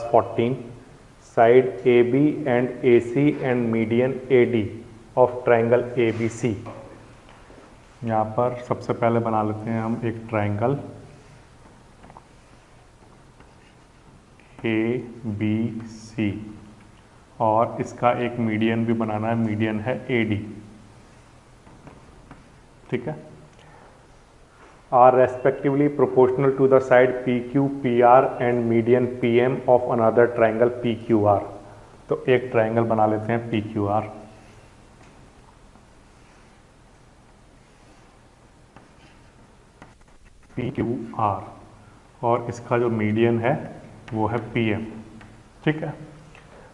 14 side AB and AC and median AD of triangle ABC। यहाँ पर सबसे पहले बना लेते हैं हम एक ट्राइंगल ABC और इसका एक मीडियन भी बनाना है, मीडियन है AD। ठीक है, are respectively proportional to the side PQ, PR and median PM of another triangle PQR। तो एक ट्राइंगल बना लेते हैं PQR। PQR और इसका जो मीडियन है वो है PM। ठीक है,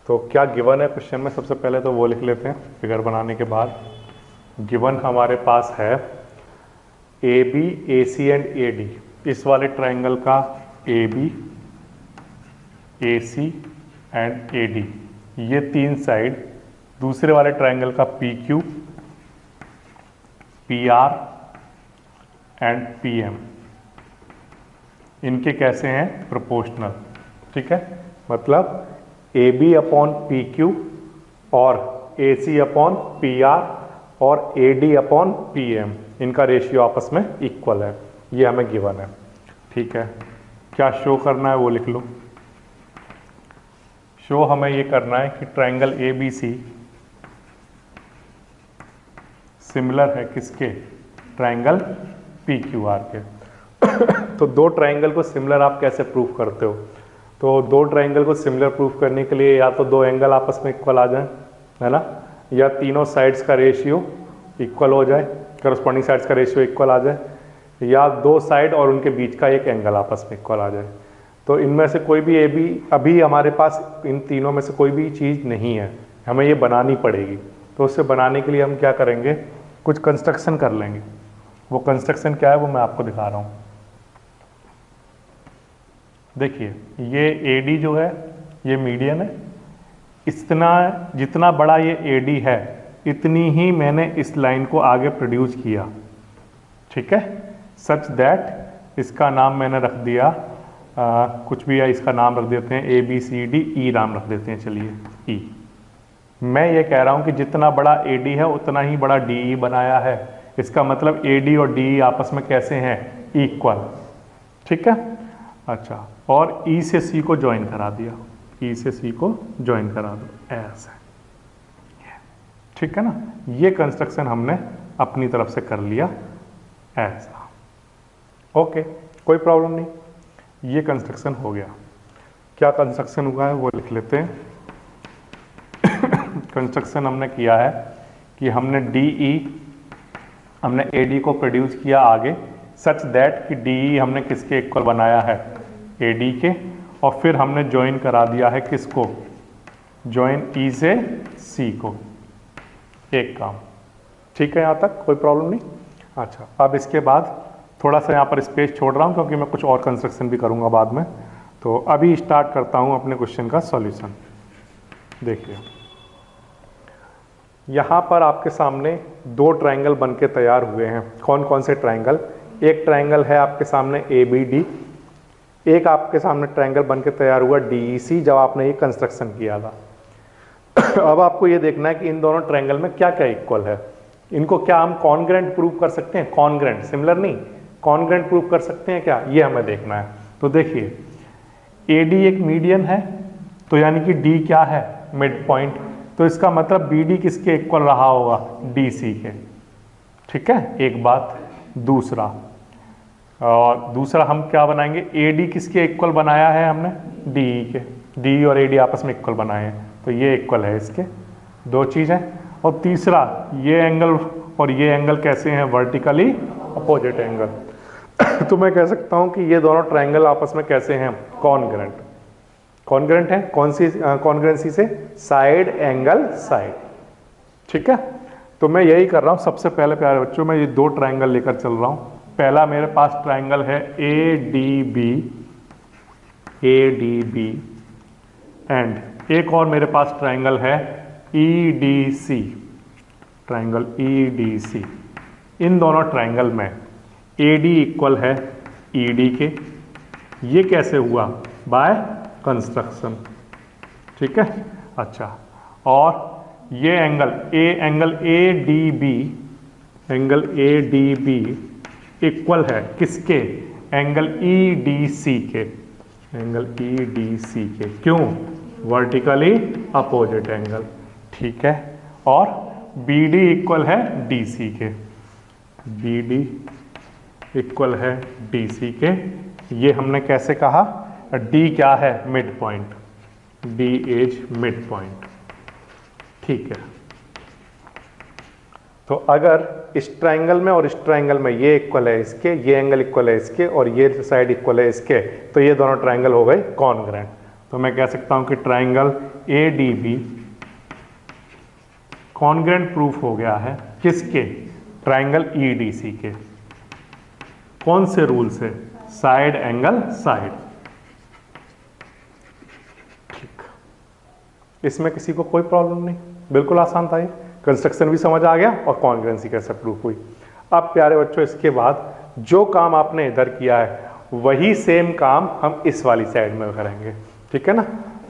तो क्या गिवन है क्वेश्चन में, सबसे पहले तो वो लिख लेते हैं फिगर बनाने के बाद। गिवन हमारे पास है AB, AC एंड AD। इस वाले ट्राइंगल का AB, AC एंड AD ये तीन साइड, दूसरे वाले ट्राइंगल का PQ, PR एंड PM, इनके कैसे हैं, प्रोपोर्शनल। ठीक है, मतलब AB अपॉन PQ और AC अपॉन PR और AD अपॉन PM, इनका रेशियो आपस में इक्वल है, ये हमें गिवन है। ठीक है, क्या शो करना है वो लिख लो। शो हमें ये करना है कि ट्राइंगल ABC सिमिलर है किसके, ट्राइंगल PQR के। तो दो ट्राइंगल को सिमिलर आप कैसे प्रूफ करते हो, तो दो ट्राइंगल को सिमिलर प्रूफ करने के लिए या तो दो एंगल आपस में इक्वल आ जाए, है ना, या तीनों साइड्स का रेशियो इक्वल हो जाए, करस्पॉन्डिंग साइड्स का रेशियो इक्वल आ जाए, या दो साइड और उनके बीच का एक एंगल आपस में इक्वल आ जाए। तो इनमें से कोई भी अभी हमारे पास इन तीनों में से कोई भी चीज़ नहीं है, हमें ये बनानी पड़ेगी। तो उससे बनाने के लिए हम क्या करेंगे, कुछ कंस्ट्रक्शन कर लेंगे। वो कंस्ट्रक्शन क्या है वो मैं आपको दिखा रहा हूँ। देखिए, ये AD जो है ये मीडियन है, जितना बड़ा ये AD है इतनी ही मैंने इस लाइन को आगे प्रोड्यूस किया। ठीक है, सच दैट इसका नाम मैंने रख दिया कुछ भी है, इसका नाम रख देते हैं ABCDE नाम रख देते हैं, चलिए E। मैं ये कह रहा हूँ कि जितना बड़ा AD है उतना ही बड़ा DE बनाया है, इसका मतलब AD और DE आपस में कैसे हैं, इक्वल। ठीक है, अच्छा, और E से C को ज्वाइन करा दिया, E से C को ज्वाइन करा दो, ऐसा। ठीक है ना, ये कंस्ट्रक्शन हमने अपनी तरफ से कर लिया ऐसा। ओके, कोई प्रॉब्लम नहीं, ये कंस्ट्रक्शन हो गया। क्या कंस्ट्रक्शन हुआ है वो लिख लेते हैं। कंस्ट्रक्शन हमने किया है कि हमने AD को प्रोड्यूस किया आगे, सच दैट कि DE हमने किसके इक्वल बनाया है, AD के, और फिर हमने ज्वाइन करा दिया है किसको, ज्वाइन E से C को, एक काम। ठीक है, यहाँ तक कोई प्रॉब्लम नहीं। अच्छा, अब इसके बाद थोड़ा सा यहाँ पर स्पेस छोड़ रहा हूँ क्योंकि मैं कुछ और कंस्ट्रक्शन भी करूँगा बाद में। तो अभी स्टार्ट करता हूँ अपने क्वेश्चन का सॉल्यूशन। देखिए, यहाँ पर आपके सामने दो ट्राइंगल बन के तैयार हुए हैं। कौन कौन से ट्राइंगल, एक ट्राइंगल है आपके सामने ABD, एक आपके सामने ट्राइंगल बन के तैयार हुआ DEC जब आपने ये कंस्ट्रक्शन किया था। अब आपको ये देखना है कि इन दोनों ट्रायंगल में क्या क्या इक्वल है, इनको क्या हम कॉन्ग्रेंट प्रूव कर सकते हैं, कॉन्ग्रेंट, सिमिलर नहीं, कॉन्ग्रेंट प्रूव कर सकते हैं क्या, ये हमें देखना है। तो देखिए, AD एक मीडियन है, तो यानी कि D क्या है, मिड पॉइंट, तो इसका मतलब BD किसके इक्वल रहा होगा, DC के। ठीक है, एक बात। दूसरा हम क्या बनाएंगे, AD किसके इक्वल बनाया है हमने, DE के, DE और AD आपस में इक्वल बनाए हैं, तो ये इक्वल है इसके, दो चीज़ है। और तीसरा, ये एंगल और ये एंगल कैसे हैं, वर्टिकली अपोजिट एंगल। तो मैं कह सकता हूं कि ये दोनों ट्रायंगल आपस में कैसे हैं, कॉन्ग्रेंट। कॉन्ग्रेंट है कौन सी कॉन्ग्रेंसी से, साइड एंगल साइड। ठीक है, तो मैं यही कर रहा हूं। सबसे पहले प्यारे बच्चों, मैं ये दो ट्रायंगल लेकर चल रहा हूं। पहला मेरे पास ट्रायंगल है ADB एंड एक और मेरे पास ट्रायंगल है EDC, ट्रायंगल EDC। इन दोनों ट्रायंगल में AD इक्वल है ED के। ये कैसे हुआ, बाय कंस्ट्रक्शन। ठीक है, अच्छा, और ये angle A D B equal है किसके? एंगल ई डी सी के, एंगल ई डी सी के। क्यों? Vertically opposite angle. ठीक है, और बी डी इक्वल है डी सी के, बी डी इक्वल है डी सी के। ये हमने कैसे कहा? डी क्या है? Mid point, D is mid point. ठीक है, तो अगर इस ट्राइंगल में और इस ट्राइंगल में ये इक्वल है इसके, ये एंगल इक्वल है इसके, और ये साइड इक्वल है इसके, तो ये दोनों ट्राइंगल हो गए कॉन्ग्रेंट। तो मैं कह सकता हूं कि triangle A D B congruent proof हो गया है किसके? ट्राइंगल ई डी सी के। कौन से रूल से? Side angle side. ठीक, इसमें किसी को कोई प्रॉब्लम नहीं, बिल्कुल आसान था ये। कंस्ट्रक्शन भी समझ आ गया और कॉन्ग्रेंसी कैसे प्रूफ हुई। अब प्यारे बच्चों, इसके बाद जो काम आपने इधर किया है वही सेम काम हम इस वाली साइड में करेंगे। ठीक है ना?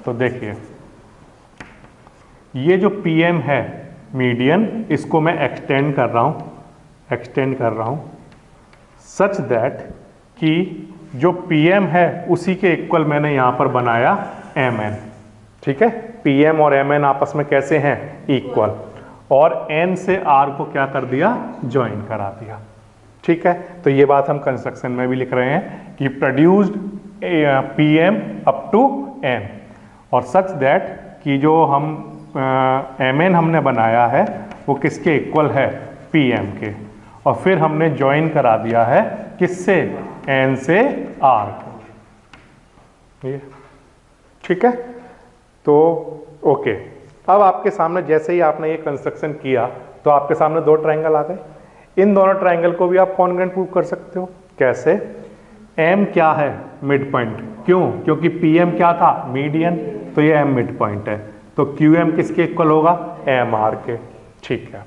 तो देखिए, ये जो पीएम है मीडियन, इसको मैं एक्सटेंड कर रहा हूं सच दैट कि जो पीएम है उसी के इक्वल मैंने यहां पर बनाया एम एन। ठीक है, पीएम और एम एन आपस में कैसे हैं? इक्वल। और एन से आर को क्या कर दिया? ज्वाइन करा दिया। ठीक है, तो ये बात हम कंस्ट्रक्शन में भी लिख रहे हैं कि produced PM up to N, और सच दैट कि जो हम एम एन हमने बनाया है वो किसके इक्वल है? पीएम के। और फिर हमने ज्वाइन करा दिया है किससे? एन से आर को। ये ठीक है, तो ओके। अब आपके सामने जैसे ही आपने ये कंस्ट्रक्शन किया तो आपके सामने दो ट्रायंगल आ गए। इन दोनों ट्रायंगल को भी आप कॉन्ग्रेंट प्रूव कर सकते हो। कैसे? एम क्या है? Mid point. क्यों? क्योंकि पीएम क्या था? मीडियन, तो ये एम मिड पॉइंट है। तो क्यू एम किसके इक्वल होगा? एम आर के। ठीक है,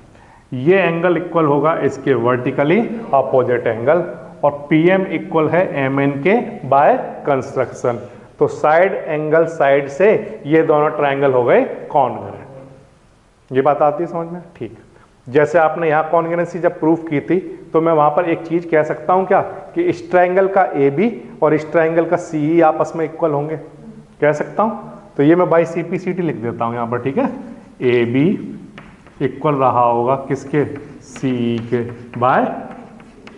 ये एंगल इक्वल होगा इसके वर्टिकली अपोजिट एंगल, और पीएम इक्वल है एम एन के बाय कंस्ट्रक्शन। तो साइड एंगल साइड से ये दोनों ट्रायंगल हो गए कॉन्ग्रेंट। ये बात आती है समझ में? ठीक। जैसे आपने यहाँ कॉन्ग्रेंसी जब प्रूफ की थी तो मैं वहां पर एक चीज कह सकता हूं क्या, कि इस ट्रायंगल का ए बी और इस ट्रायंगल का सी ई आपस में इक्वल होंगे, कह सकता हूं। तो ये मैं by C P C T लिख देता हूं यहाँ पर। ठीक है, ए बी इक्वल रहा होगा किसके? सी ई के by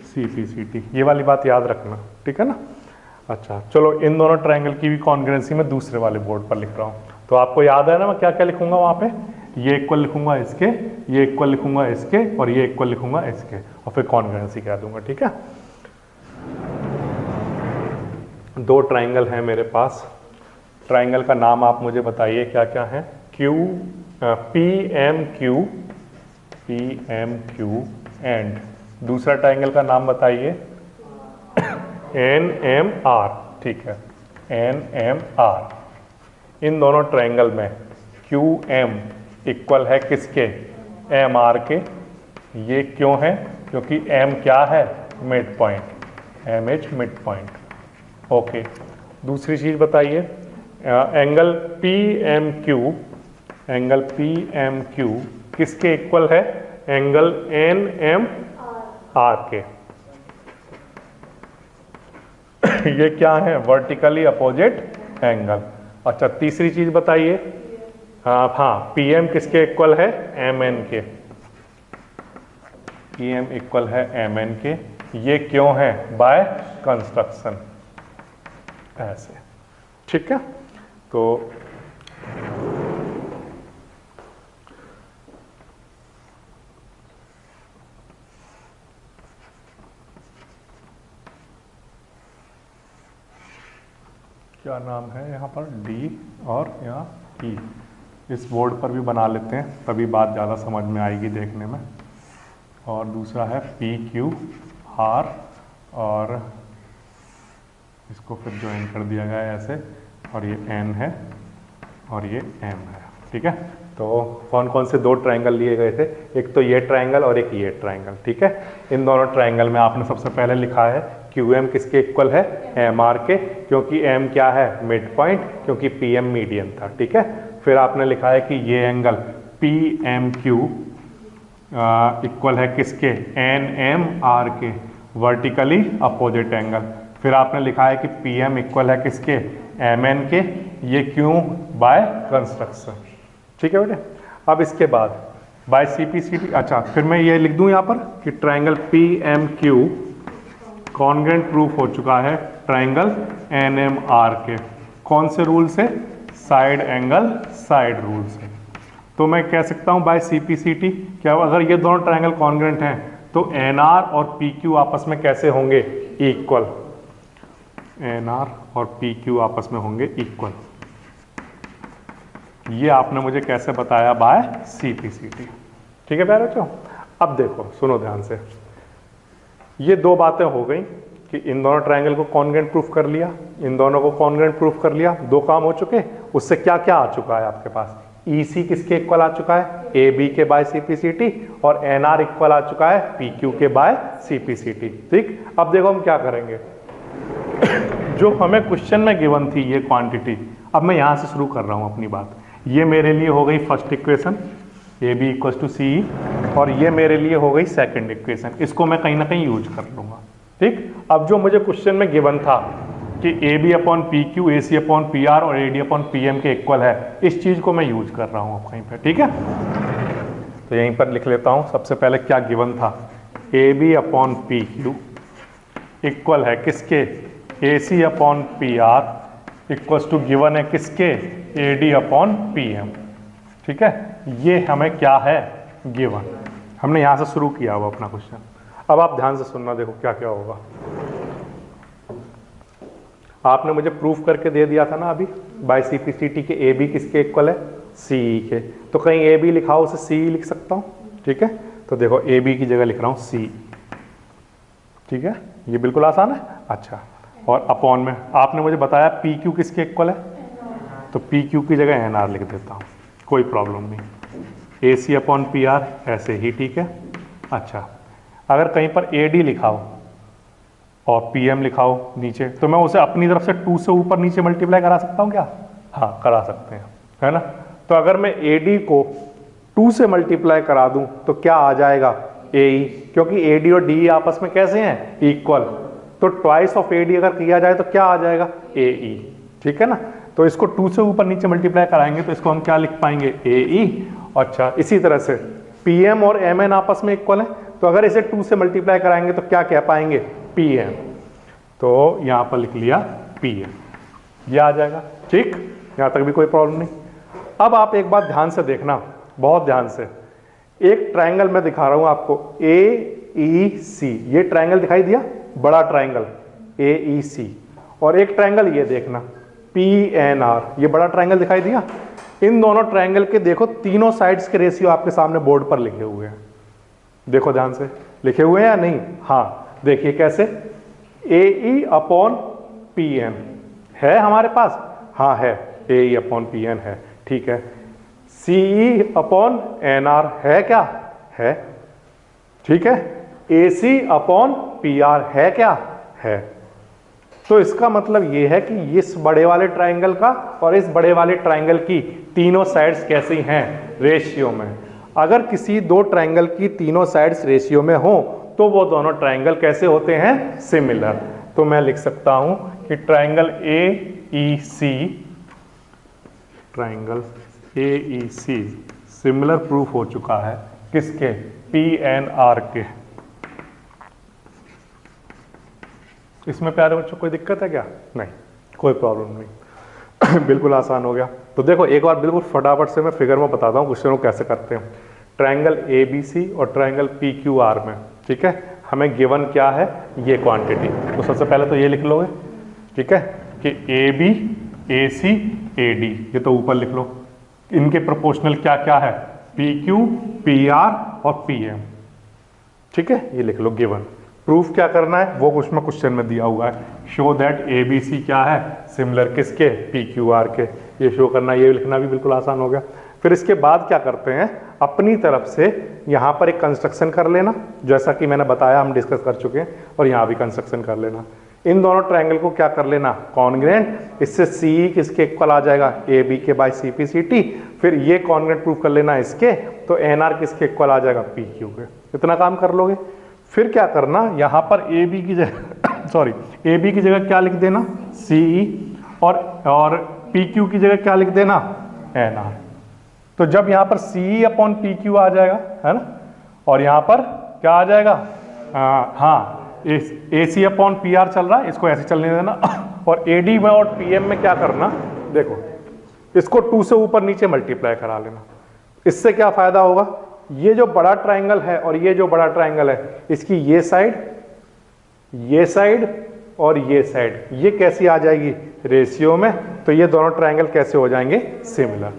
C P C T. ये वाली बात याद रखना, ठीक है ना? अच्छा, चलो इन दोनों ट्रायंगल की भी कॉन्ग्रेंसी में दूसरे वाले बोर्ड पर लिख रहा हूँ। तो आपको याद है ना मैं क्या क्या लिखूंगा वहां पे? ये इक्वल लिखूंगा इसके, ये इक्वल लिखूंगा इसके, और ये इक्वल लिखूंगा इसके, और फिर कॉन्ग्रेंसी कह दूंगा। ठीक है, दो ट्रायंगल हैं मेरे पास। ट्रायंगल का नाम आप मुझे बताइए क्या क्या है? पी एम क्यू एंड दूसरा ट्रायंगल का नाम बताइए एन एम आर। ठीक है, एन एम आर। इन दोनों ट्रायंगल में क्यू एम इक्वल है किसके? एम आर के। ये क्यों है? क्योंकि एम क्या है? Mid point, M is mid point. Okay, दूसरी चीज बताइए, एंगल पी एम क्यू किसके इक्वल है? एंगल एन एम आर के। ये क्या है? Vertically opposite angle. अच्छा, तीसरी चीज बताइए, हाँ, पीएम किसके इक्वल है? एम एन के। पीएम इक्वल है एम एन के। ये क्यों है? By construction. ऐसे, ठीक है। तो क्या नाम है यहाँ पर? डी और यहाँ ई। इस बोर्ड पर भी बना लेते हैं, तभी बात ज़्यादा समझ में आएगी देखने में। और दूसरा है पी क्यू आर, और इसको फिर ज्वाइन कर दिया गया है ऐसे, और ये एन है और ये एम है। ठीक है, तो कौन कौन से दो ट्रायंगल लिए गए थे? एक तो ये ट्रायंगल और एक ये ट्रायंगल। ठीक है, इन दोनों ट्रायंगल में आपने सबसे पहले लिखा है क्यू एम किसके इक्वल है, एम आर के, क्योंकि एम क्या है, मिड पॉइंट, क्योंकि पी एम मीडियन था, ठीक है। फिर आपने लिखा है कि ये angle P M Q equal है किसके, एन एम आर के, वर्टिकली अपोजिट एंगल। फिर आपने लिखा है कि पी एम इक्वल है किसके, एम एन के, ये क्यों, बाय कंस्ट्रक्शन, ठीक है बेटे। अब इसके बाद by C P C T, अच्छा फिर मैं ये लिख दूं यहाँ पर कि triangle P M Q congruent proof हो चुका है ट्राइंगल एन एम आर के, कौन से रूल से, साइड एंगल साइड रूल से। तो मैं कह सकता हूं by C P C T, क्या अगर ये दोनों ट्राइंगल कॉन्ग्रेंट हैं तो एन आर और पी क्यू आपस में कैसे होंगे, इक्वल, एन आर और पी क्यू आपस में होंगे इक्वल। ये आपने मुझे कैसे बताया, by C P C T, ठीक है प्यारे बच्चों। अब देखो सुनो ध्यान से, ये दो बातें हो गई कि इन दोनों ट्रायंगल को कॉन्ग्रेंट प्रूफ कर लिया, इन दोनों को कॉन्ग्रेंट प्रूफ कर लिया, दो काम हो चुके। उससे क्या क्या आ चुका है आपके पास, EC किसके इक्वल आ चुका है, AB के बाय CPCT, और NR इक्वल आ चुका है PQ के बाय CPCT, ठीक। अब देखो हम क्या करेंगे, जो हमें क्वेश्चन में गिवन थी ये क्वांटिटी, अब मैं यहां से शुरू कर रहा हूं अपनी बात। ये मेरे लिए हो गई first equation AB equal to CE, और ये मेरे लिए हो गई सेकंड इक्वेशन, इसको मैं कहीं ना कहीं यूज कर लूंगा, ठीक। अब जो मुझे क्वेश्चन में गिवन था कि AB upon PQ, AC upon PR और AD अपॉन PM के इक्वल है, इस चीज को मैं यूज कर रहा हूं अब कहीं पे, ठीक है। तो यहीं पर लिख लेता हूं, सबसे पहले क्या गिवन था, AB अपॉन PQ इक्वल है किसके, AC upon PR equal to given है किसके, AD अपॉन PM, ठीक है। ये हमें क्या है, गिवन। हमने यहां से शुरू किया हुआ अपना क्वेश्चन। अब आप ध्यान से सुनना, देखो क्या क्या होगा। आपने मुझे प्रूफ करके दे दिया था ना अभी बाय CPCT के AB किसके इक्वल है, CE के, तो कहीं AB लिखा हो उसे CE लिख सकता हूं, ठीक है। तो देखो AB की जगह लिख रहा हूं CE, ठीक है, ये बिल्कुल आसान है। अच्छा, और अपॉन में आपने मुझे बताया PQ किसके इक्वल है, तो PQ की जगह NR लिख देता हूं, कोई प्रॉब्लम नहीं। AC अपॉन PR ऐसे ही ठीक है। अच्छा, अगर कहीं पर AD लिखा हो और PM लिखा हो नीचे, तो मैं उसे अपनी तरफ से 2 से ऊपर नीचे मल्टीप्लाई करा सकता हूं क्या, हाँ करा सकते हैं, है ना। तो अगर मैं AD को 2 से मल्टीप्लाई करा दूं तो क्या आ जाएगा, AE, क्योंकि AD और DE आपस में कैसे हैं, इक्वल, तो ट्वाइस ऑफ AD अगर किया जाए तो क्या आ जाएगा, AE, ठीक है ना। तो इसको 2 से ऊपर नीचे मल्टीप्लाई कराएंगे तो इसको हम क्या लिख पाएंगे, AE। अच्छा, इसी तरह से PM और MN आपस में इक्वल है, तो अगर इसे 2 से मल्टीप्लाई कराएंगे तो क्या कह पाएंगे, PM, तो यहां पर लिख लिया PM, ये आ जाएगा, ठीक। यहां तक भी कोई प्रॉब्लम नहीं। अब आप एक बात ध्यान से देखना, बहुत ध्यान से, एक ट्रायंगल मैं दिखा रहा हूं आपको, AEC, ये ट्रायंगल दिखाई दिया, बड़ा ट्रायंगल AEC, और एक ट्रायंगल ये देखना PNR, ये बड़ा ट्रायंगल दिखाई दिया। इन दोनों ट्रायंगल के देखो तीनों साइड्स के रेशियो आपके सामने बोर्ड पर लिखे हुए हैं, देखो ध्यान से, लिखे हुए हैं या नहीं, हाँ देखिए कैसे, AE अपॉन PN है हमारे पास, हाँ है, AE अपॉन PN है, ठीक है। CE अपॉन NR है क्या, है, ठीक है। AC अपॉन PR है क्या, है। तो इसका मतलब ये है कि इस बड़े वाले ट्रायंगल का और इस बड़े वाले ट्रायंगल की तीनों साइड्स कैसी हैं, रेशियो में। अगर किसी दो ट्रायंगल की तीनों साइड्स रेशियो में हो तो वो दोनों ट्रायंगल कैसे होते हैं, सिमिलर। तो मैं लिख सकता हूं कि ट्रायंगल AEC सिमिलर प्रूफ हो चुका है किसके, PNR के। इसमें प्यारे बच्चों कोई दिक्कत है क्या, नहीं, कोई प्रॉब्लम नहीं बिल्कुल आसान हो गया। तो देखो एक बार बिल्कुल फटाफट से मैं फिगर में बताता हूँ क्वेश्चन को कैसे करते हैं। ट्रायंगल ABC और ट्रायंगल PQR में, ठीक है, हमें गिवन क्या है, ये क्वांटिटी। तो सबसे पहले तो ये लिख लोगे, ठीक है, कि AB AC AD, ये तो ऊपर लिख लो। इनके प्रोपोर्शनल क्या क्या है, PQ PR और PM, ठीक है, ये लिख लो गिवन। प्रूफ क्या करना है वो उसमें क्वेश्चन में दिया हुआ है, शो दैट ABC क्या है, सिमिलर किसके, PQR के, ये शो करना, ये लिखना भी बिल्कुल आसान हो गया। फिर इसके बाद क्या करते हैं, अपनी तरफ से यहाँ पर एक कंस्ट्रक्शन कर लेना, जैसा कि मैंने बताया हम डिस्कस कर चुके हैं, और यहाँ भी कंस्ट्रक्शन कर लेना। इन दोनों ट्रायंगल को क्या कर लेना, कॉन्ग्रुएंट। इससे सी किसके इक्वल आ जाएगा, ए बी के by C P C T. फिर ये कॉन्ग्रुएंट प्रूव कर लेना इसके, तो एन आर किसके इक्वल आ जाएगा, पी क्यू के। इतना काम कर लोगे। फिर क्या करना, यहाँ पर ए बी की जगह सॉरी ए बी की जगह क्या लिख देना, सी ई, और पी क्यू की जगह क्या लिख देना, एन आर। तो जब यहाँ पर सी ई अपॉन पी क्यू आ जाएगा, है ना, और यहाँ पर क्या आ जाएगा, हाँ ए सी अपॉन पी आर चल रहा है, इसको ऐसे चलने देना। और ए डी में और पी एम में क्या करना, देखो इसको 2 से ऊपर नीचे मल्टीप्लाई करा लेना। इससे क्या फायदा होगा, ये जो बड़ा ट्रायंगल है और ये जो बड़ा ट्रायंगल है, इसकी ये साइड और ये साइड, ये कैसी आ जाएगी, रेशियो में। तो ये दोनों ट्रायंगल कैसे हो जाएंगे, सिमिलर।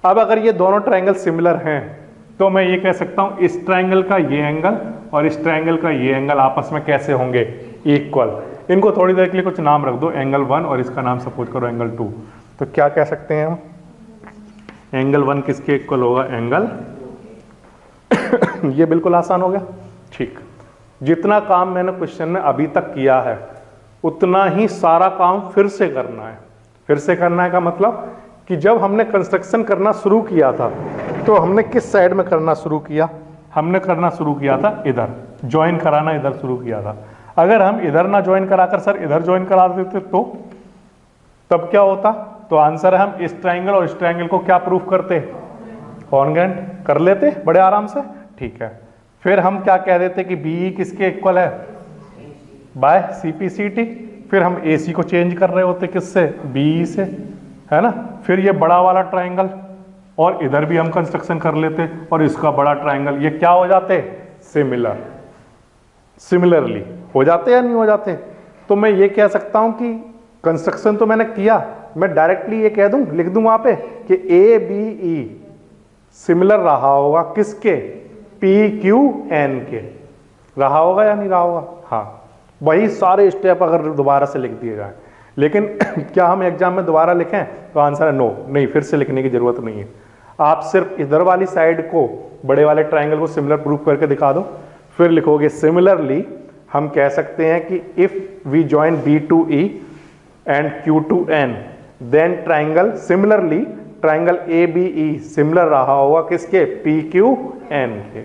अब अगर ये दोनों ट्रायंगल सिमिलर हैं, तो मैं ये कह सकता हूं इस ट्रायंगल का ये एंगल और इस ट्रायंगल का ये एंगल आपस में कैसे होंगे, इक्वल। इनको थोड़ी देर के लिए कुछ नाम रख दो, एंगल 1 और इसका नाम सपोज करो एंगल 2। तो क्या कह सकते हैं हम, एंगल 1 किसके इक्वल होगा, एंगल ये बिल्कुल आसान हो गया। ठीक, जितना काम मैंने क्वेश्चन में अभी तक किया है उतना ही सारा काम फिर से करना है। फिर से करना है का मतलब कि जब हमने कंस्ट्रक्शन करना शुरू किया था तो हमने किस साइड में करना शुरू किया, हमने करना शुरू किया था इधर, ज्वाइन कराना इधर शुरू किया था। अगर हम इधर ना ज्वाइन कराकर सर इधर ज्वाइन करा देते तो तब क्या होता, तो आंसर है हम इस ट्रायंगल और इस ट्रायंगल को क्या प्रूफ करते, कॉन्ग्रुएंट कर लेते बड़े आराम से। ठीक है, फिर हम क्या कह देते कि बी किसके इक्वल है, by C P C T. फिर हम ए सी को चेंज कर रहे होते किससे, बी से, है ना। फिर ये बड़ा वाला ट्रायंगल और इधर भी हम कंस्ट्रक्शन कर लेते और इसका बड़ा ट्रायंगल, ये क्या हो जाते, सिमिलर, सिमिलरली हो जाते या नहीं हो जाते। तो मैं ये कह सकता हूं कि कंस्ट्रक्शन तो मैंने किया, मैं डायरेक्टली ये कह दूं, लिख दूं वहां पे कि ए बी ई सिमिलर रहा होगा किसके, पी क्यू एन के, रहा होगा या नहीं रहा होगा। हाँ, वही सारे स्टेप अगर दोबारा से लिख दिए जाए। लेकिन क्या हम एग्जाम में दोबारा लिखें, तो आंसर है नो, नहीं, फिर से लिखने की जरूरत नहीं है। आप सिर्फ इधर वाली साइड को, बड़े वाले ट्रायंगल को सिमिलर प्रूफ करके दिखा दो, फिर लिखोगे सिमिलरली हम कह सकते हैं कि if we join B to E and Q to N then triangle similarly triangle A B E similar रहा होगा किसके, पी क्यू एन के।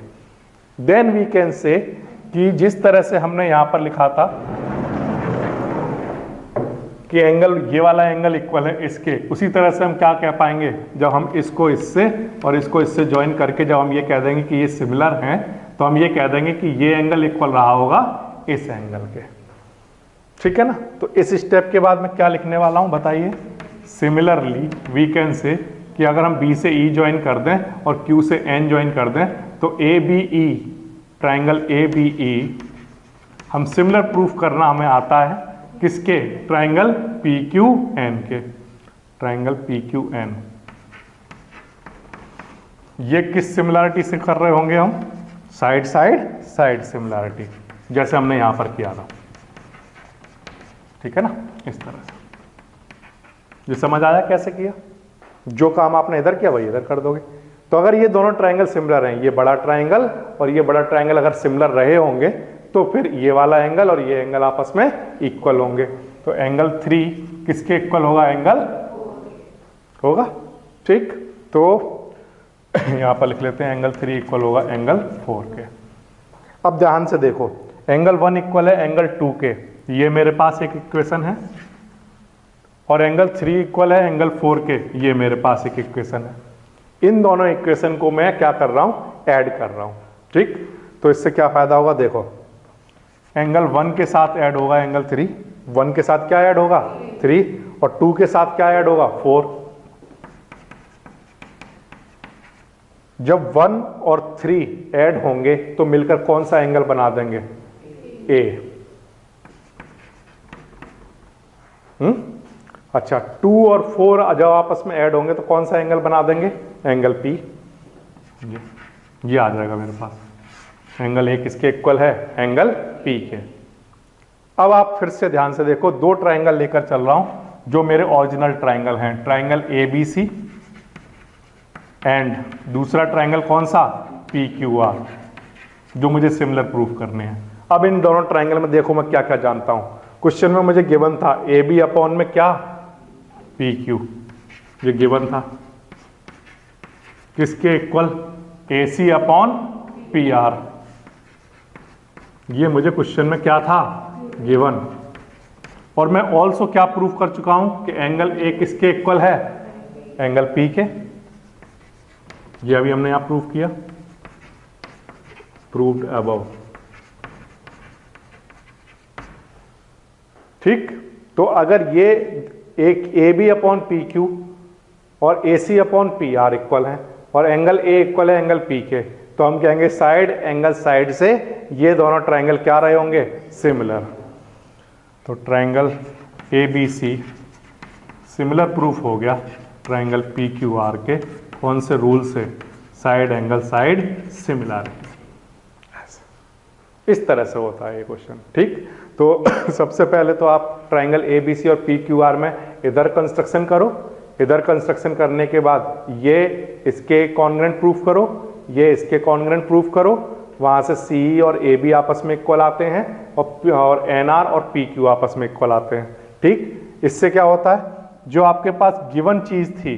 देन वी कैन से कि जिस तरह से हमने यहां पर लिखा था कि एंगल, ये वाला एंगल इक्वल है इसके, उसी तरह से हम क्या कह पाएंगे, जब हम इसको इससे और इसको इससे ज्वाइन करके जब हम ये कह देंगे कि ये सिमिलर हैं, तो हम ये कह देंगे कि ये एंगल इक्वल रहा होगा इस एंगल के। ठीक है ना। तो इस स्टेप के बाद मैं क्या लिखने वाला हूं बताइए, सिमिलरली वी कैन से कि अगर हम B से E ज्वाइन कर दें और Q से N ज्वाइन कर दें, तो A B E, triangle A B E हम सिमिलर प्रूफ करना हमें आता है किसके, ट्रायंगल पी क्यू एन के, ट्रायंगल पी क्यू एन। ये किस सिमिलरिटी से कर रहे होंगे हम, साइड साइड साइड सिमिलरिटी, जैसे हमने यहां पर किया था। ठीक है ना, इस तरह से। ये समझ आया कैसे किया, जो काम आपने इधर किया वही इधर कर दोगे। तो अगर ये दोनों ट्रायंगल सिमिलर हैं, ये बड़ा ट्रायंगल और ये बड़ा ट्रायंगल अगर सिमिलर रहे होंगे, तो फिर ये वाला एंगल और ये एंगल आपस में इक्वल होंगे। तो एंगल 3 किसके इक्वल होगा, एंगल होगा। ठीक, तो यहां पर लिख लेते हैं एंगल 3 इक्वल होगा एंगल 4 के। अब ध्यान से देखो, एंगल 1 इक्वल है एंगल 2 के, ये मेरे पास एक इक्वेशन है, और एंगल 3 इक्वल है एंगल 4 के, ये मेरे पास एक इक्वेशन है। इन दोनों इक्वेशन को मैं क्या कर रहा हूं, ऐड कर रहा हूं। ठीक, तो इससे क्या फायदा होगा, देखो एंगल 1 के साथ ऐड होगा एंगल 3, 1 के साथ क्या ऐड होगा 3, और 2 के साथ क्या ऐड होगा 4। जब 1 और 3 ऐड होंगे तो मिलकर कौन सा एंगल बना देंगे, ए। अच्छा, 2 और 4 जब आपस में ऐड होंगे तो कौन सा एंगल बना देंगे, एंगल पी। ये आ जाएगा मेरे पास, एंगल ए किसके इक्वल है, एंगल पी के। अब आप फिर से ध्यान से देखो, 2 ट्रायंगल लेकर चल रहा हूं जो मेरे ओरिजिनल ट्रायंगल हैं, triangle A B C and दूसरा ट्रायंगल कौन सा, पी क्यू आर, जो मुझे सिमिलर प्रूफ करने हैं। अब इन दोनों ट्रायंगल में देखो मैं क्या क्या जानता हूं। क्वेश्चन में मुझे गिवन था ए बी अपॉन में क्या, पी क्यू, ये गिवन था किसके equal, A C upon P are. ये मुझे क्वेश्चन में क्या था, गिवन। और मैं ऑल्सो क्या प्रूफ कर चुका हूं कि एंगल ए किसके इक्वल है, एंगल पी के। ये अभी हमने यहां प्रूफ किया, प्रूव्ड अबव। ठीक, तो अगर ये एक A B upon P Q और A C upon P R equal है और एंगल ए इक्वल है एंगल पी के, तो हम कहेंगे साइड एंगल साइड से ये दोनों ट्रायंगल क्या रहे होंगे, सिमिलर। तो triangle A B C similar proof हो गया ट्रायंगल पी क्यू आर के, कौन से रूल से, साइड एंगल साइड सिमिलरिटी। इस तरह से होता है ये क्वेश्चन। ठीक, तो सबसे पहले तो आप ट्रायंगल ए बी सी और पी क्यू आर में इधर कंस्ट्रक्शन करो, इधर कंस्ट्रक्शन करने के बाद ये इसके कॉन्ग्रेंट प्रूफ करो, ये इसके कॉन्ग्रेंट प्रूफ करो, वहां से सी और ए बी आपस में इक्वल आते हैं और एन आर और पी क्यू आपस में इक्वल आते हैं। ठीक, इससे क्या होता है, जो आपके पास गिवन चीज थी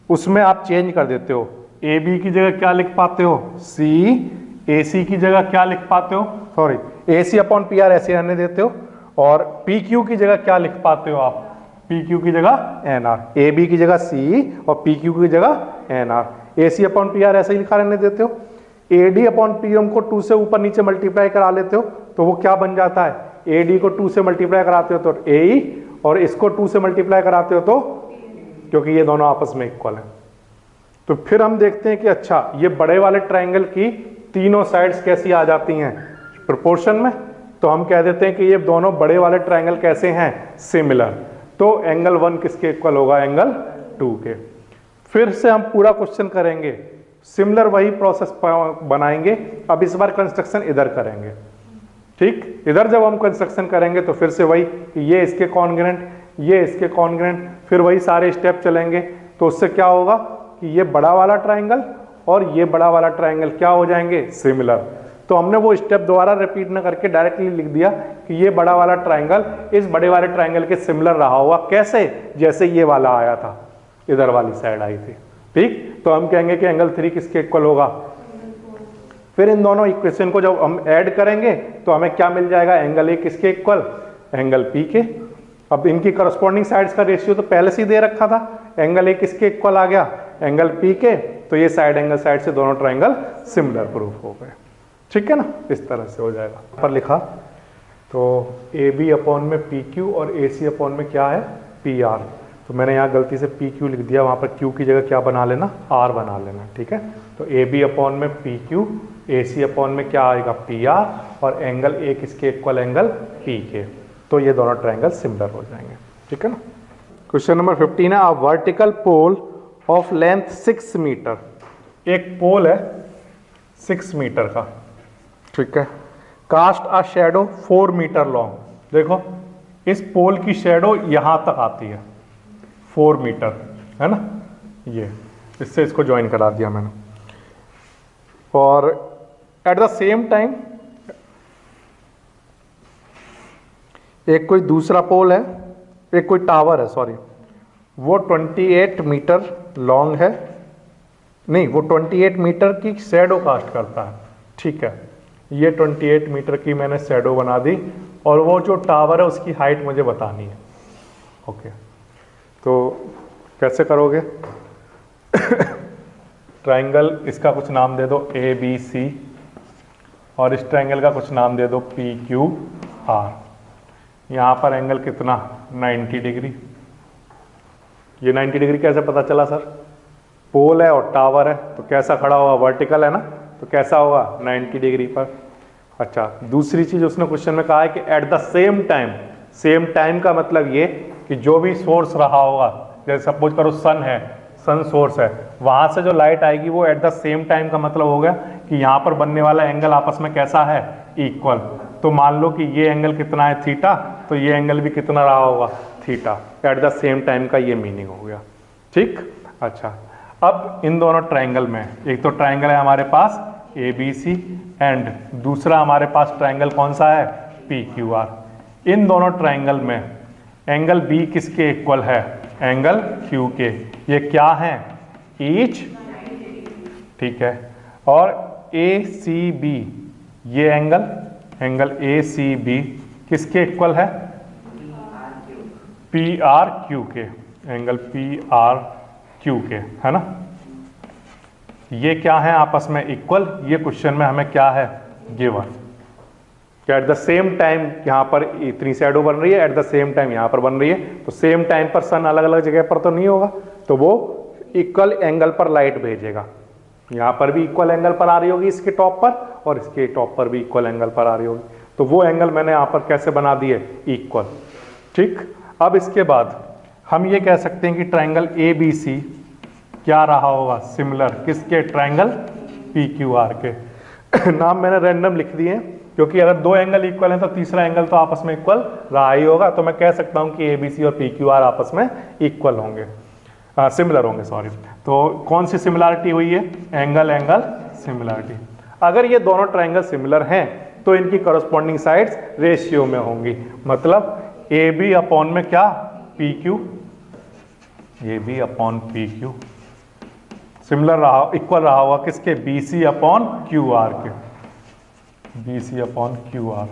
उसमें आप चेंज कर देते हो। ए बी की जगह क्या लिख पाते हो, सी, ए सी की जगह क्या लिख पाते हो, सॉरी ए सी अपॉन पी आर ऐसे रहने देते हो, और पी क्यू की जगह क्या लिख पाते हो आप, पी क्यू की जगह एन आर, ए बी की जगह सी और पी क्यू की जगह N R. A C upon P R ऐसे ही लिखा रहने देते हो। A D upon P M को 2 से ऊपर नीचे मल्टीप्लाई करा लेते हो, तो वो क्या बन जाता है, ए डी को 2 से मल्टीप्लाई कराते हो तो ए ई, और इसको 2 से मल्टीप्लाई कराते हो तो, क्योंकि ये दोनों आपस में इक्वल है। तो फिर हम देखते हैं कि अच्छा ये बड़े वाले ट्रायंगल की तीनों साइड्स कैसी आ जाती हैं, प्रोपोर्शन में। तो हम कह देते हैं कि ये दोनों बड़े वाले ट्रायंगल कैसे हैं, सिमिलर। तो एंगल 1 किसके इक्वल होगा, एंगल 2 के। फिर से हम पूरा क्वेश्चन करेंगे, सिमिलर वही प्रोसेस बनाएंगे। अब इस बार कंस्ट्रक्शन इधर करेंगे। ठीक, इधर जब हम कंस्ट्रक्शन करेंगे तो फिर से वही, ये इसके कॉन्ग्रेंट, ये इसके कॉन्ग्रेंट, फिर वही सारे स्टेप चलेंगे। तो उससे क्या होगा कि ये बड़ा वाला ट्रायंगल और ये बड़ा वाला ट्रायंगल क्या हो जाएंगे, सिमिलर। तो हमने वो स्टेप दोबारा रिपीट न करके डायरेक्टली लिख दिया कि ये बड़ा वाला ट्रायंगल इस बड़े वाले ट्रायंगल के सिमिलर रहा होगा। कैसे, जैसे ये वाला आया था, इधर वाली साइड आई थी। ठीक, तो हम कहेंगे कि एंगल 3 किसके इक्वल होगा। फिर इन दोनों इक्वेशन को जब हम ऐड करेंगे तो हमें क्या मिल जाएगा, एंगल ए किसके इक्वल, एंगल पी के। अब इनकी करस्पॉन्डिंग साइड्स का रेशियो तो पहले से ही दे रखा था, एंगल ए किसके इक्वल आ गया, एंगल पी के। तो ये साइड एंगल साइड से दोनों ट्रायंगल सिमिलर प्रूफ हो गए। ठीक है ना, इस तरह से हो जाएगा। पर लिखा तो ए बी अपॉन में पी क्यू और ए सी अपॉन में क्या है, पी आर। तो मैंने यहाँ गलती से पी क्यू लिख दिया, वहाँ पर क्यू की जगह क्या बना लेना, आर बना लेना। ठीक है, तो ए बी अपॉन में पी क्यू, ए सी अपॉन में क्या आएगा, पी आर, और एंगल ए किसके इक्वल, एंगल पी के। तो ये दोनों ट्रायंगल सिमिलर हो जाएंगे। ठीक है ना। क्वेश्चन नंबर 15 है, a vertical pole of length 6 metre. एक पोल है 6 मीटर का, ठीक है, cast a shadow 4 metre long. देखो इस पोल की शैडो यहां तक आती है 4 मीटर, है ना, ये इससे इसको ज्वाइन करा दिया मैंने। और एट द सेम टाइम एक कोई दूसरा पोल है, एक कोई टावर है, सॉरी, वो 28 मीटर लॉन्ग है, नहीं वो 28 मीटर की शैडो कास्ट करता है। ठीक है, ये 28 मीटर की मैंने शैडो बना दी, और वो जो टावर है उसकी हाइट मुझे बतानी है। ओके, तो कैसे करोगे ट्रायंगल, इसका कुछ नाम दे दो ए बी सी, और इस ट्रायंगल का कुछ नाम दे दो पी क्यू आर। यहाँ पर एंगल कितना, 90 डिग्री। ये 90 डिग्री कैसे पता चला सर, पोल है और टावर है, तो कैसा खड़ा होगा, वर्टिकल है ना, तो कैसा होगा, 90 डिग्री पर। अच्छा, दूसरी चीज उसने क्वेश्चन में कहा है कि eight the same time. Same time का मतलब ये कि जो भी सोर्स रहा होगा, जैसे सपोज करो सन है, सन सोर्स है, वहां से जो लाइट आएगी वो एट द सेम टाइम का मतलब हो गया कि यहाँ पर बनने वाला एंगल आपस में कैसा है, इक्वल। तो मान लो कि ये एंगल कितना है, थीटा, तो ये एंगल भी कितना रहा होगा, theta. Eight the same time का ये मीनिंग हो गया। ठीक, अच्छा, अब इन दोनों ट्रायंगल में, एक तो ट्रायंगल है हमारे पास ए बी सी एंड दूसरा हमारे पास ट्रायंगल कौन सा है, पी क्यू आर। इन दोनों ट्रायंगल में एंगल बी किसके इक्वल है, एंगल क्यू के। ये क्या है, ईच, ठीक है। और ए सी बी, ये एंगल ए सी बी किसके इक्वल है, पी आर क्यू के, एंगल पी आर क्यू के, है ना। ये क्या है आपस में इक्वल, ये क्वेश्चन में हमें क्या है गिवन, क्या एट द सेम टाइम यहाँ पर इतनी शैडो बन रही है, एट द सेम टाइम यहाँ पर बन रही है, तो सेम टाइम पर सन अलग अलग जगह पर तो नहीं होगा, तो वो इक्वल एंगल पर लाइट भेजेगा। यहाँ पर भी इक्वल एंगल पर आ रही होगी इसके टॉप पर, और इसके टॉप पर भी इक्वल एंगल पर आ रही होगी, तो वो एंगल मैंने यहाँ पर कैसे बना दिए, इक्वल, ठीक। अब इसके बाद हम ये कह सकते हैं कि ट्रायंगल ए बी सी क्या रहा होगा, सिमिलर किसके, ट्रायंगल पी क्यू आर के। नाम मैंने रैंडम लिख दिए हैं, क्योंकि अगर दो एंगल इक्वल हैं तो तीसरा एंगल तो आपस में इक्वल रहा ही होगा, तो मैं कह सकता हूं कि ए बी सी और पी क्यू आर आपस में इक्वल होंगे, सिमिलर होंगे, सॉरी। तो कौन सी सिमिलरिटी हुई है, एंगल एंगल सिमिलरिटी। अगर ये दोनों ट्रायंगल सिमिलर हैं तो इनकी करस्पॉन्डिंग साइड्स रेशियो में होंगी, मतलब ए बी अपॉन में क्या, P Q, A B upon P Q similar रहा, इक्वल रहा होगा किसके, B C upon Q R के, B C upon Q R.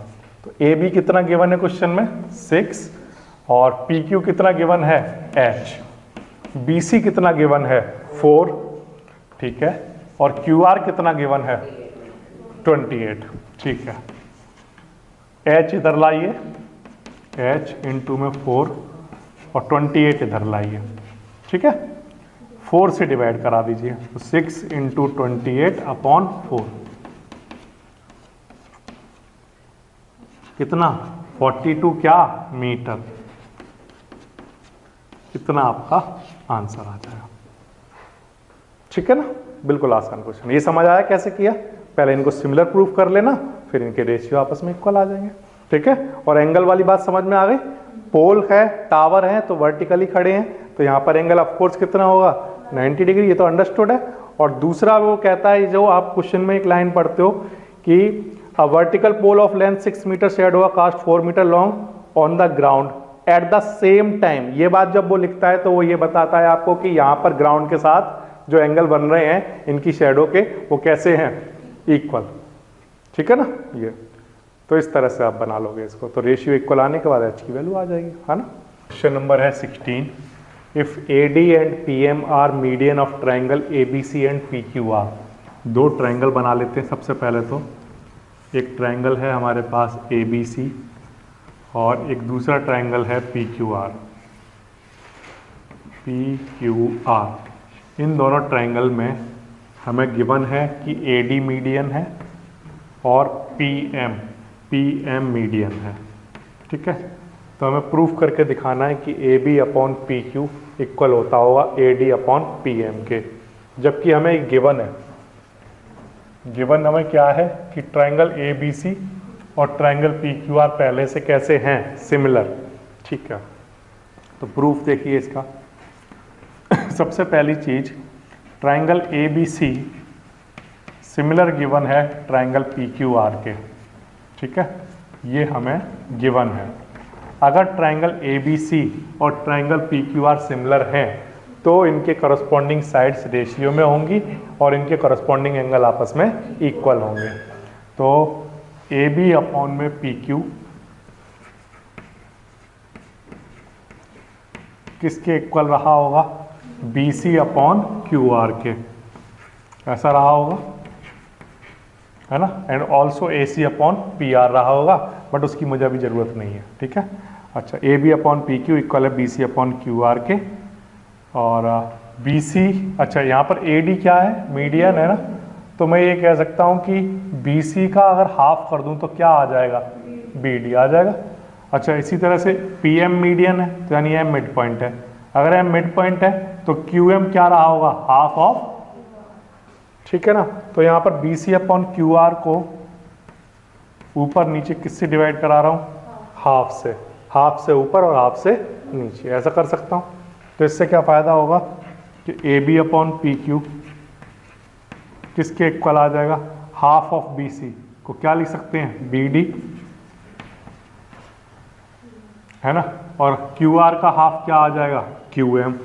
तो ए बी कितना गिवन है क्वेश्चन में, 6, और पी क्यू कितना गिवन है, एच, बी सी कितना गिवन है, 4, ठीक है, और क्यू आर कितना गिवन है, 28, ठीक है। एच इधर लाइए, एच इंटू में 4 और 28 इधर लाइए, ठीक है, 4 से डिवाइड करा दीजिए, तो 6 इंटू 28 अपॉन 4 कितना, 42 क्या मीटर, कितना आपका आंसर आ जाएगा, ठीक है ना। बिल्कुल आसान क्वेश्चन, ये समझ आया कैसे किया, पहले इनको सिमिलर प्रूफ कर लेना, फिर इनके रेशियो आपस में इक्वल आ जाएंगे, ठीक है। और एंगल वाली बात समझ में आ गई, पोल है, टावर है, तो वर्टिकली खड़े हैं, तो यहाँ पर एंगल ऑफ कोर्स कितना होगा, 90 डिग्री, ये तो अंडरस्टूड है। और दूसरा वो कहता है, जो आप क्वेश्चन में एक लाइन पढ़ते हो कि a vertical pole of length 6 metre shade होगा cast 4 metre long on the ground at the same time. ये बात जब वो लिखता है तो वो ये बताता है आपको कि यहाँ पर ग्राउंड के साथ जो एंगल बन रहे हैं इनकी शेडो के, वो कैसे हैं, इक्वल, ठीक है ना। ये तो इस तरह से आप बना लोगे इसको, तो रेशियो इक्वल आने के बाद एच की वैल्यू आ जाएगी, है ना। क्वेश्चन नंबर है 16, if A D and P M are median of triangle A B C and P Q R. दो ट्राइंगल बना लेते हैं सबसे पहले। तो एक ट्राइंगल है हमारे पास ए बी सी और एक दूसरा ट्राइंगल है P Q R, P Q R. इन दोनों ट्राइंगल में हमें गिवन है कि ए डी मीडियन है और पी एम मीडियन है, ठीक है। तो हमें प्रूफ करके दिखाना है कि A B upon P Q equal होता होगा A D upon P M के, जबकि हमें एक गिवन है। गिवन हमें क्या है कि ट्राइंगल ए बी सी और ट्राइंगल पी क्यू आर पहले से कैसे हैं, सिमिलर, ठीक है। तो प्रूफ देखिए इसका। सबसे पहली चीज, triangle A B C similar given है ट्राइंगल पी क्यू आर के, ठीक है, ये हमें गिवन है। अगर ट्राइंगल ए बी सी और triangle P Q are similar हैं तो इनके करस्पॉन्डिंग साइड्स रेशियो में होंगी और इनके करस्पॉन्डिंग एंगल आपस में इक्वल होंगे। तो ए बी अपॉन में पी क्यू किसके इक्वल रहा होगा, B C upon Q R के, ऐसा रहा होगा, है ना। And also A C upon P R रहा होगा, बट उसकी मुझे अभी ज़रूरत नहीं है, ठीक है। अच्छा, A B upon P Q equal है B C upon Q R के, और बी सी, अच्छा यहाँ पर ए डी क्या है, मीडियन है ना, तो मैं ये कह सकता हूँ कि बी सी का अगर हाफ कर दूँ तो क्या आ जाएगा, बी डी आ जाएगा। अच्छा, इसी तरह से पी एम मीडियन है, तो यानी एम मिड पॉइंट है। अगर एम मिड पॉइंट है तो क्यू एम क्या रहा होगा, हाफ ऑफ, ठीक है ना। तो यहाँ पर B C upon Q R को ऊपर नीचे किससे डिवाइड करा रहा हूँ, हाफ से ऊपर और हाफ से नीचे, ऐसा कर सकता हूँ। तो इससे क्या फ़ायदा होगा, कि A B upon P Q किसके इक्वल आ जाएगा, हाफ ऑफ बी सी को क्या लिख सकते हैं, बी डी, है ना, और क्यू आर का हाफ क्या आ जाएगा, क्यू एम।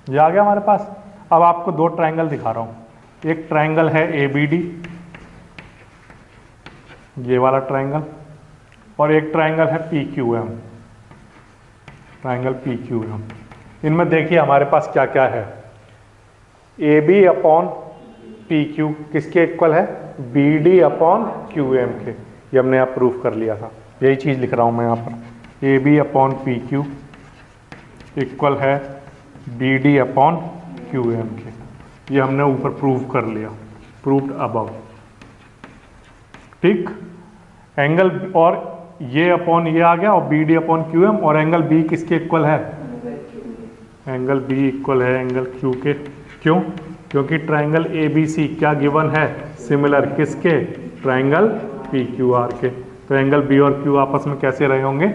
ये आ गया हमारे पास। अब आपको दो ट्रायंगल दिखा रहा हूं, एक ट्रायंगल है ए बी डी, ये वाला ट्रायंगल, और एक ट्रायंगल है P Q M, triangle P Q M. इनमें देखिए हमारे पास क्या क्या है, A B upon P Q किसके इक्वल है, B D upon Q M के। ये हमने यहाँ प्रूफ कर लिया था, यही चीज़ लिख रहा हूँ मैं यहाँ पर, A B upon P Q equal है B D upon Q M के। ये हमने ऊपर प्रूव कर लिया, प्रूव्ड अबव। ठीक, एंगल और ये अपॉन ये आ गया, और B D upon Q M, और एंगल बी किसके इक्वल है, एंगल बी इक्वल है एंगल क्यू के। क्यों, क्योंकि ट्रायंगल ए बी सी क्या गिवन है, सिमिलर किसके, ट्रायंगल पी क्यू आर के। तो एंगल बी और क्यू आपस में कैसे रहे होंगे,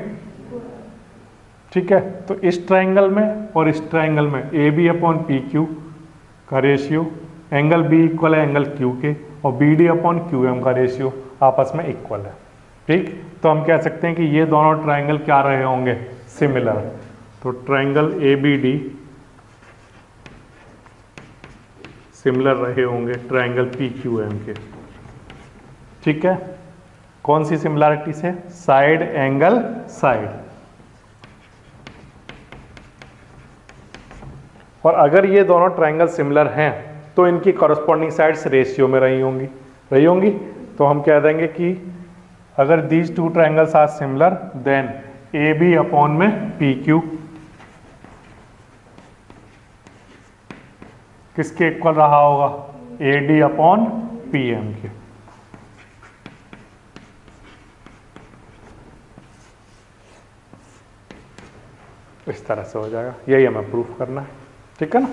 ठीक है। तो इस ट्रायंगल में और इस ट्रायंगल में A B upon P Q का रेशियो, एंगल बी इक्वल है एंगल क्यू के, और B D upon Q M का रेशियो आपस में इक्वल है। ठीक, तो हम कह सकते हैं कि ये दोनों ट्रायंगल क्या रहे होंगे, सिमिलर। तो triangle A B D similar रहे होंगे ट्रायंगल पी क्यू एम के। ठीक है, कौन सी सिमिलरिटी से, साइड एंगल साइड। और अगर ये दोनों ट्रायंगल सिमिलर हैं तो इनकी कॉरस्पॉन्डिंग साइड्स रेशियो में रही होंगी। तो हम कह देंगे कि अगर these two triangles are similar then A B upon में पी क्यू किसके इक्वल रहा होगा, A D upon P M के। इस तरह से हो जाएगा, यही हमें प्रूफ करना है। ठीक है ना।